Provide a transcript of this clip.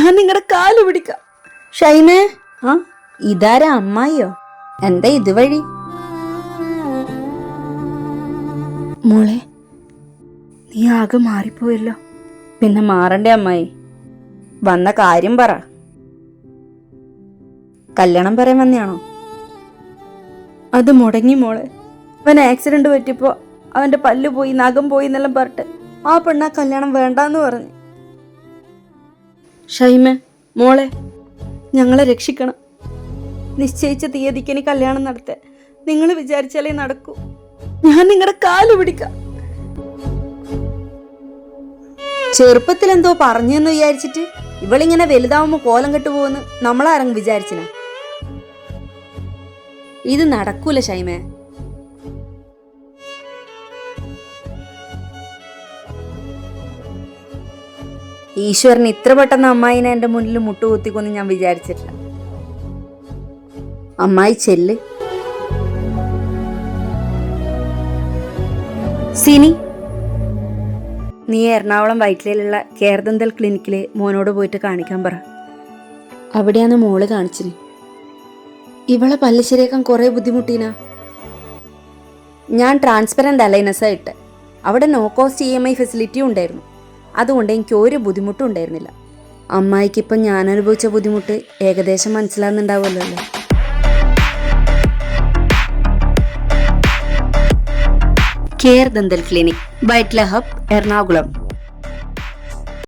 ഞാൻ നിങ്ങളുടെ കാല് പിടിക്കാം. ഷൈമേ, ആ ഇതാരാ, അമ്മായിയോ? എന്താ ഇതുവഴി? മോളെ, നീ ആകെ മാറിപ്പോയല്ലോ. പിന്നെ മാറണ്ടേ അമ്മായി? വന്ന കാര്യം പറ. കല്യാണം പറയാൻ വന്നെയാണോ? അത് മുടങ്ങി മോളെ. അവൻ ആക്സിഡന്റ് പറ്റിയപ്പോ അവന്റെ പല്ല് പോയി, നഖം പോയി എന്നെല്ലാം പറഞ്ഞിട്ട് ആ പെണ്ണ കല്യാണം വേണ്ടാന്ന് പറഞ്ഞു. ഷൈമ മോളെ, ഞങ്ങളെ രക്ഷിക്കണം. നിശ്ചയിച്ച തീയതിക്ക് ഇനി കല്യാണം നടത്താൻ നിങ്ങൾ വിചാരിച്ചാലേ നടക്കൂ. ഞാൻ നിങ്ങളുടെ കാല് പിടിക്കാം. ചെറുപ്പത്തിൽ എന്തോ പറഞ്ഞെന്ന് വിചാരിച്ചിട്ട് ഇവളിങ്ങനെ വലുതാവുമ്പോ കോലം കെട്ടുപോകുന്നു നമ്മളാരെങ്കിലും വിചാരിച്ചിന? ഇത് നടക്കൂല ഷൈമേ. ഈശ്വരൻ ഇത്ര പെട്ടെന്ന് അമ്മായിനെ എന്റെ മുന്നിൽ മുട്ടുകുത്തിക്കൊന്ന് ഞാൻ വിചാരിച്ചിട്ടില്ല. അമ്മായി ചെല്ല്. സിനി, നീ എറണാകുളം വൈറ്റിലയിലുള്ള കേർദന്തൽ ക്ലിനിക്കിലെ മോനോട് പോയിട്ട് കാണിക്കാൻ പറ. അവിടെയാണ് മോള് കാണിച്ചിന്. ഇവളെ പല്ല് ശരിയാക്കാൻ കുറെ ബുദ്ധിമുട്ടീനാ. ഞാൻ ട്രാൻസ്പെറന്റ് അലൈനസാ ഇട്ട്. അവിടെ നോ കോസ്റ്റ് EMI ഫെസിലിറ്റിയും ഉണ്ടായിരുന്നു. അതുകൊണ്ട് എനിക്ക് ഒരു ബുദ്ധിമുട്ടും ഉണ്ടായിരുന്നില്ല. അമ്മായിക്കിപ്പം ഞാൻ അനുഭവിച്ച ബുദ്ധിമുട്ട് ഏകദേശം മനസ്സിലാകുന്നുണ്ടാവുമല്ലോ അല്ലേ? Care dental clinic, Vyttila hub, Ernakulam.